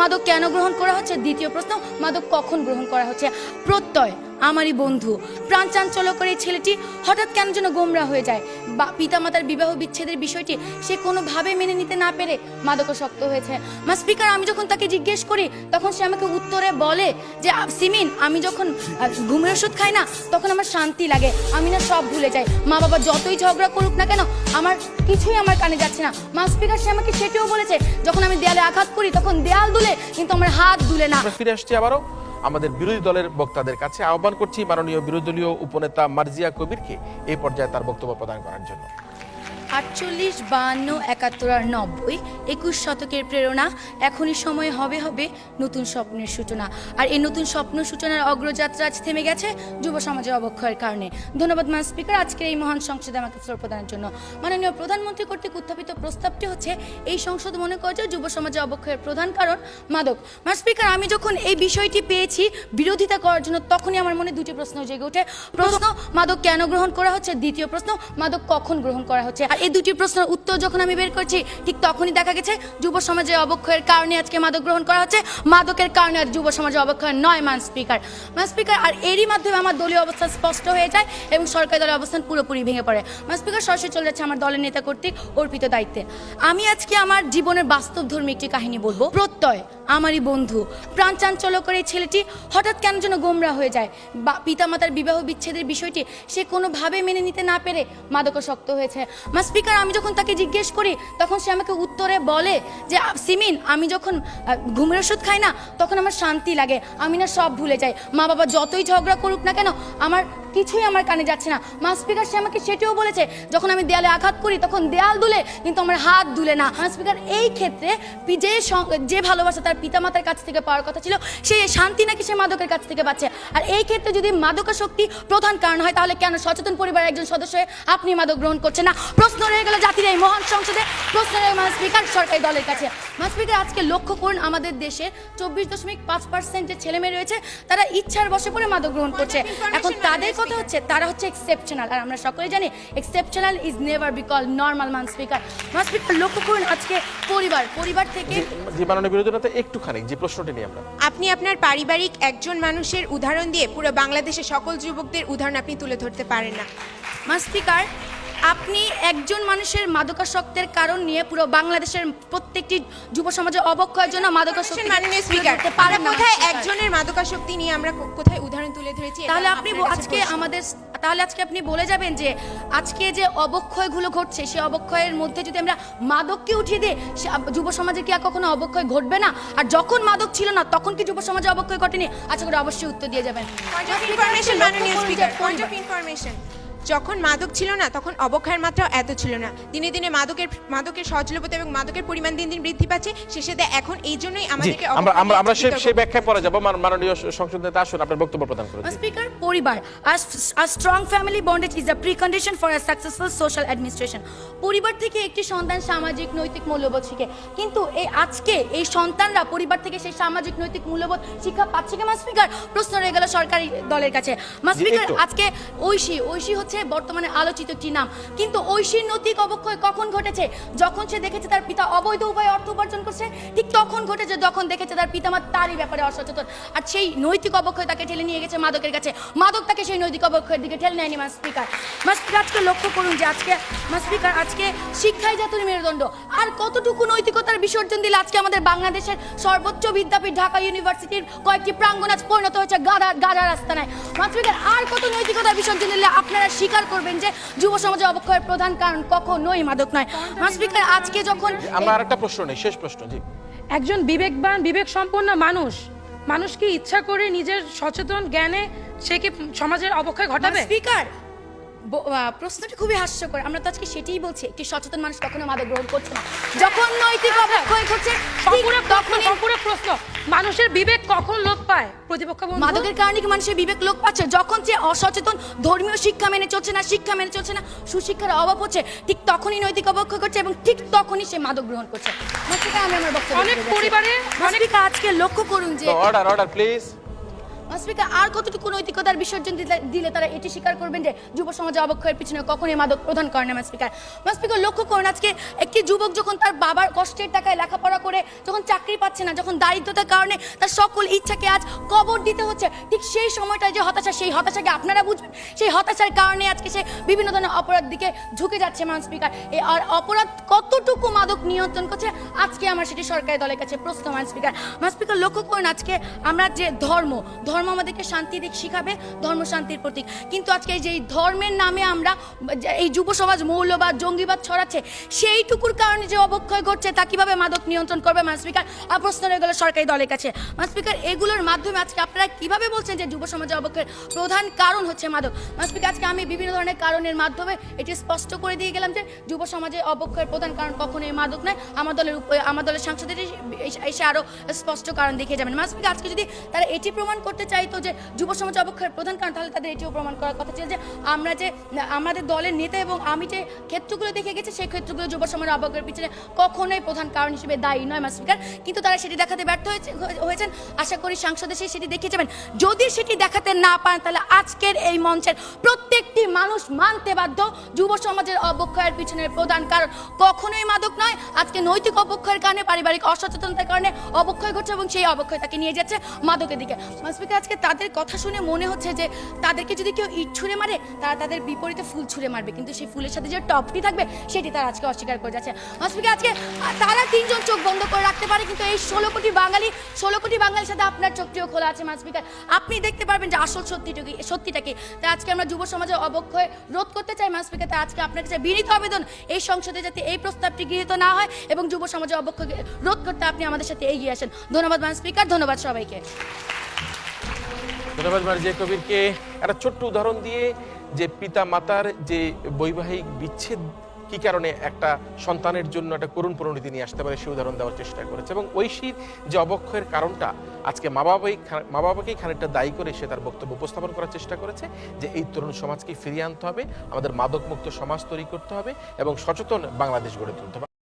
মাদক কেন গ্রহণ করা হচ্ছে, দ্বিতীয় প্রশ্ন মাদক কখন গ্রহণ করা হচ্ছে। প্রত্যয় আমারই বন্ধু, প্রাণ চাঞ্চল্যকর এই ছেলেটি হঠাৎ কেন যেন গোমরা হয়ে যায়। পিতামাতার বিবাহ বিচ্ছেদের বিষয়টি সে কোনোভাবে মেনে নিতে না পেরে মাদকাসক্ত হয়েছে। স্পিকার, আমি যখন তাকে জিজ্ঞেস করি তখন সে আমাকে উত্তরে বলে যে সিমিন, আমি যখন ঘুমের ওষুধ খাই না তখন আমার শান্তি লাগে, আমি না সব ভুলে যাই। মা বাবা যতই ঝগড়া করুক না কেন আমার কিছুই আমার কানে যাচ্ছে না। স্পিকার, সে আমাকে সেটিও বলেছে যখন আমি দেয়ালে আঘাত করি তখন দেয়াল দুলে কিন্তু আমার হাত দুলে না। ফিরে আসছি আবারও আমাদের বিরোধী দলের বক্তাদের কাছে। আহ্বান করছি মাননীয় বিরোধী দলীয় উপনেতা মার্জিয়া কবিরকে এই পর্যায়ে তার বক্তব্য প্রদান করার জন্য। 48, 52, 71 আর 90, 21 শতকের প্রেরণা। এখনই সময় হবে নতুন স্বপ্নের সূচনা। আর এই নতুন স্বপ্ন সূচনার অগ্রযাত্রা আজ থেমে গেছে যুব সমাজের অবক্ষয়ের কারণে। ধন্যবাদ মান স্পিকার, আজকের এই মহান সংসদে আমাকে ফ্লোর প্রদানের জন্য। মাননীয় প্রধানমন্ত্রী কর্তৃক উত্থাপিত প্রস্তাবটি হচ্ছে এই সংসদ মনে করে যে যুব সমাজের অবক্ষয়ের প্রধান কারণ মাদক। মান স্পিকার, আমি যখন এই বিষয়টি পেয়েছি বিরোধিতা করার জন্য তখনই আমার মনে দুটি প্রশ্ন জেগে ওঠে। প্রশ্ন, মাদক কেন গ্রহণ করা হচ্ছে, দ্বিতীয় প্রশ্ন, মাদক কখন গ্রহণ করা হচ্ছে। এই দুটি প্রশ্নের উত্তর যখন আমি বের করছি ঠিক তখনই দেখা গেছে যুব সমাজের অবক্ষয়ের কারণে আজকে মাদক গ্রহণ করা হচ্ছে, মাদকের কারণে আর যুব সমাজের অবক্ষয় নয় মান স্পিকার। আর এরই মাধ্যমে আমার দলীয় অবস্থান স্পষ্ট হয়ে যায় এবং সরকারি দলের অবস্থান পুরোপুরি ভেঙে পড়ে। মান স্পিকার, সরাসরি চলে যাচ্ছে আমার দলের নেতা কর্তৃক অর্পিত দায়িত্বে। আমি আজকে আমার জীবনের বাস্তবধর্মী একটি কাহিনী বলবো। প্রত্যয় আমারই বন্ধু, প্রাণ চাঞ্চল্যকর এই ছেলেটি হঠাৎ কেন যেন গোমরা হয়ে যায়। পিতামাতার বিবাহ বিচ্ছেদের বিষয়টি সে কোনোভাবে মেনে নিতে না পেরে মাদকাসক্ত হয়েছে। স্পিকার, আমি যখন তাকে জিজ্ঞেস করি তখন সে আমাকে উত্তরে বলে যে সিমিন, আমি যখন ঘুমের ওষুধ খাই না তখন আমার শান্তি লাগে, আমি না সব ভুলে যাই। মা বাবা যতই ঝগড়া করুক না কেন আমার কিছুই আমার কানে যাচ্ছে না। স্পিকার, সে আমাকে সেটিও বলেছে যখন আমি দেয়ালে আঘাত করি তখন দেয়াল দুলে কিন্তু আমার হাত দুলে না। স্পিকার, এই ক্ষেত্রে যে ভালোবাসা তার পিতামাতার কাছ থেকে পাওয়ার কথা ছিল সেই শান্তি নাকি সে মাদকের কাছ থেকে পাচ্ছে। আর এই ক্ষেত্রে যদি মাদকাসক্তি প্রধান কারণ হয় তাহলে কেন সচেতন পরিবারের একজন সদস্য হয়ে আপনি মাদক গ্রহণ করছেন না? প্রশ্ন রয়ে গেল জাতির এই মহান সংসদে, প্রশ্ন রয়ে স্পিকার সরকারি দলের কাছে। স্পিকার, আজকে লক্ষ্য করুন আমাদের দেশে 24.5% যে ছেলে মেয়ে রয়েছে তারা ইচ্ছার বশে পড়ে মাদক গ্রহণ করছে। এখন তাদের কথা হচ্ছে তারা হচ্ছে এক্সেপশনাল, আর আমরা সকলে জানি exceptional is never be called normal. Speaker, লক্ষ্য করুন আজকে পরিবার থেকে যে মাননীয় বিরোধী দলনেতা একটুখানি যে প্রশ্নটি নিয়ে আপনি আপনার পারিবারিক একজন মানুষের উদাহরণ দিয়ে পুরো বাংলাদেশের সকল যুবকদের উদাহরণ আপনি তুলে ধরতে পারেন না। স্পিকার, আপনি একজন মানুষের মাদকাসক্তের কারণ নিয়ে পুরো বাংলাদেশের প্রত্যেকটি যুব সমাজের অবক্ষয়ের জন্য মাদকাসক্তি মাননীয় স্পিকার, কোথায় একজনের মাদকাসক্তি নিয়ে আমরা কোথায় উদাহরণ তুলে ধরেছি? তাহলে আজকে আপনি বলে যাবেন যে আজকে যে অবক্ষয়গুলো ঘটছে সেই অবক্ষয়ের মধ্যে যদি আমরা মাদককে উঠিয়ে দিই যুব সমাজে কি আর কখনো অবক্ষয় ঘটবে না? আর যখন মাদক ছিল না তখন কি যুব সমাজে অবক্ষয় ঘটেনি? আচ্ছা করে অবশ্যই উত্তর দিয়ে যাবেন। মাননীয় স্পিকার, পয়েন্ট অফ ইনফরমেশন, যখন মাদক ছিল না তখন অবক্ষয়ের মাত্রা এত ছিল না। দিনে দিনে মাদকের সহজলভ্যতা এবং মাদকের পরিমাণ দিন দিন বৃদ্ধি পাচ্ছে। শেষে এখন এই জন্যই আমাদেরকে আমরা সেই ব্যাখ্যায় পরে যাব। মাননীয় সংসদ নেতা আসুন আপনার বক্তব্য প্রদান করুন। স্পিকার, পরিবার a strong family bondage is a precondition for a successful social administration. পরিবার থেকে একটি সন্তান সামাজিক নৈতিক মূল্যবোধ শিখে, কিন্তু আজকে এই সন্তানরা পরিবার থেকে সেই সামাজিক নৈতিক মূল্যবোধ শিক্ষা পাচ্ছে কি? স্পিকার, প্রশ্ন রয়ে গেল সরকারি দলের কাছে। স্পিকার, আজকে ঐশী হচ্ছে বর্তমানে আলোচিত একটি নাম, কিন্তু ঐশীর নৈতিক অবক্ষয় কখন ঘটেছে? যখন সে দেখেছে তার পিতা অবৈধ উপায়ে অর্থ উপার্জন করছে, ঠিক তখন ঘটেছে যখন দেখেছে তার পিতামাতা তারই ব্যাপারে অসচেতন। আর সেই নৈতিক অবক্ষয় তাকে ঠেলে নিয়ে গেছে মাদকের কাছে, মাদক তাকে সেই নৈতিক অবক্ষয়ের দিকে ঠেলে নেয়নি। স্পিকার, আজকে লক্ষ্য করুন যে আজকে শিক্ষাই জাতির মেরুদণ্ড। আর কতটুকু নৈতিকতার বিসর্জন দিলে আজকে আমাদের বাংলাদেশের সর্বোচ্চ বিদ্যাপীঠ ঢাকা ইউনিভার্সিটির কয়েকটি প্রাঙ্গণ আজ পরিণত হয়েছে গাধার আস্তানায়। স্পিকার, আর কত নৈতিকতার বিসর্জন দিলে আপনারা স্বীকার করবেন যে যুব সমাজের অবক্ষয়ের প্রধান কারণ কখনোই মাদক নয়? স্পিকার, আজকে যখন আমরা আরেকটা প্রশ্ন নেই, শেষ প্রশ্ন। জি, একজন বিবেকবান বিবেক সম্পন্ন মানুষ কি ইচ্ছা করে নিজের সচেতন জ্ঞানে সে কি সমাজের অবক্ষয় ঘটাবে? স্পিকার, প্রশ্নটি খুবই হাস্যকর। আমরা তো আজকে সেটাই বলছি, একটি সচেতন মানুষ কখনো মাদক গ্রহণ করছে না। যখন নৈতিক অবক্ষয় ঘটছে সম্পূর্ণ প্রশ্ন, মানুষের বিবেক কখন লোপ পায়? প্রতিপক্ষ মাদকের কারণে কি মানুষের বিবেক লোপ পাচ্ছে? যখন সে অসচেতন, ধর্মীয় শিক্ষা মেনে চলছে না, সুশিক্ষার অভাব হচ্ছে, ঠিক তখনই নৈতিক অবক্ষয় ঘটছে এবং ঠিক তখনই সে মাদক গ্রহণ করছে। আমি আমার বক্তব্য অনেক পরিবারে আজকে লক্ষ্য করুন যে অর্ডার প্লিজ। স্পিকার আর কতটুকু নৈতিকতার বিসর্জন দিলে তারা এটি স্বীকার করবেন যে যুব সমাজে অবক্ষয়ের পিছনে কখনোই মাদক প্রধান কারণ না স্পিকার লক্ষ্য করুন আজকে একটি যুবক যখন তার বাবার কষ্টের টাকায় লেখাপড়া করে যখন চাকরি পাচ্ছে না, যখন দারিদ্রতার কারণে তার সকল ইচ্ছাকে আজ কবর দিতে হচ্ছে, ঠিক সেই সময়টায় যে হতাশা, সেই হতাশাকে আপনারা বুঝবেন। সেই হতাশার কারণে আজকে সে বিভিন্ন ধরনের অপরাধ দিকে ঝুঁকে যাচ্ছে স্পিকার। এই আর অপরাধ কতটুকু মাদক নিয়ন্ত্রণ করছে আজকে আমার সেটি সরকারি দলের কাছে প্রশ্ন স্পিকার লক্ষ্য করুন আজকে আমরা যে ধর্ম আমাদেরকে শান্তি দিক শিখাবে, ধর্ম শান্তির প্রতীক, কিন্তু আজকে যে ধর্মের নামে আমরা এই যুব সমাজ মৌলবাদ জঙ্গিবাদ ছড়াচ্ছে, সেইটুকুর কারণে যে অবক্ষয় ঘটছে তা কিভাবে মাদক নিয়ন্ত্রণ করবে স্পিকার? আর প্রশ্ন রয়ে গেল সরকারি দলের কাছে স্পিকার, এগুলোর মাধ্যমে আজকে আপনারা কিভাবে বলছেন যে যুব সমাজে অবক্ষয়ের প্রধান কারণ হচ্ছে মাদক? স্পিকার, আজকে আমি বিভিন্ন ধরনের কারণের মাধ্যমে এটি স্পষ্ট করে দিয়ে গেলাম যে যুব সমাজে অবক্ষয়ের প্রধান কারণ কখনোই মাদক নয়। আমার দলের সাংসদের এসে আরো স্পষ্ট কারণ দেখিয়ে যাবেন স্পিকার। আজকে যদি তারা এটি প্রমাণ করতে চাইতো যে যুব সমাজ অবক্ষয়ের প্রধান কারণ, তাহলে তাদের এটিও প্রমাণ করার কথা ছিল যে আমরা যে আমাদের দলের নেতা এবং আমি যে ক্ষেত্রগুলো দেখে গেছি সেই ক্ষেত্রগুলো যুব সমাজের অবক্ষয়ের পিছনে কখনোই প্রধান কারণ হিসেবে দায়ী নয় স্পিকার, কিন্তু তারা সেটি দেখাতে ব্যর্থ হয়েছেন। আশা করি সাংসদ এসে সেটি দেখিয়ে যাবেন। যদি সেটি দেখাতে না পারেন তাহলে আজকের এই মঞ্চের প্রত্যেকটি মানুষ মানতে বাধ্য যুব সমাজের অবক্ষয়ের পিছনের প্রধান কারণ কখনোই মাদক নয়। আজকে নৈতিক অবক্ষয়ের কারণে, পারিবারিক অসচেতনতার কারণে অবক্ষয় ঘটছে এবং সেই অবক্ষয় তাকে নিয়ে যাচ্ছে মাদকের দিকে স্পিকার। আজকে তাদের কথা শুনে মনে হচ্ছে যে তাদেরকে যদি কেউ ইট ছুঁড়ে মারে তারা তাদের বিপরীতে ফুল ছুঁড়ে মারবে, কিন্তু সেই ফুলের সাথে যে টপটি থাকবে সেটি তারা আজকে অস্বীকার করে যাচ্ছে স্পিকার। আজকে তারা তিনজন চোখ বন্ধ করে রাখতে পারে, কিন্তু এই 16 কোটি বাঙালির সাথে আপনার চোখটিও খোলা আছে স্পিকার। আপনি দেখতে পারবেন যে আসল সত্যিটা কি। তাই আজকে আমরা যুব সমাজের অবক্ষয় রোধ করতে চাই স্পিকার। তাই আজকে আপনার কাছে বিনীত আবেদন এই সংসদে যাতে এই প্রস্তাবটি গৃহীত না হয় এবং যুব সমাজের অবক্ষয় রোধ করতে আপনি আমাদের সাথে এগিয়ে আসেন। ধন্যবাদ স্পিকার, ধন্যবাদ সবাইকে। ধন্যবাদ মার্জিয়া কবিরকে। একটা ছোট্ট উদাহরণ দিয়ে যে পিতা মাতার যে বৈবাহিক বিচ্ছেদ কি কারণে একটা সন্তানের জন্য একটা করুণ পরিণতি নিয়ে আসতে পারে সেই উদাহরণ দেওয়ার চেষ্টা করেছে, এবং ঐশীর যে অবক্ষয়ের কারণটা আজকে মা বাবাকেই খানিকটা দায়ী করে সে তার বক্তব্য উপস্থাপন করার চেষ্টা করেছে যে এই তরুণ সমাজকে ফিরিয়ে আনতে হবে, আমাদের মাদকমুক্ত সমাজ তৈরি করতে হবে এবং সচেতন বাংলাদেশ গড়ে তুলতে হবে।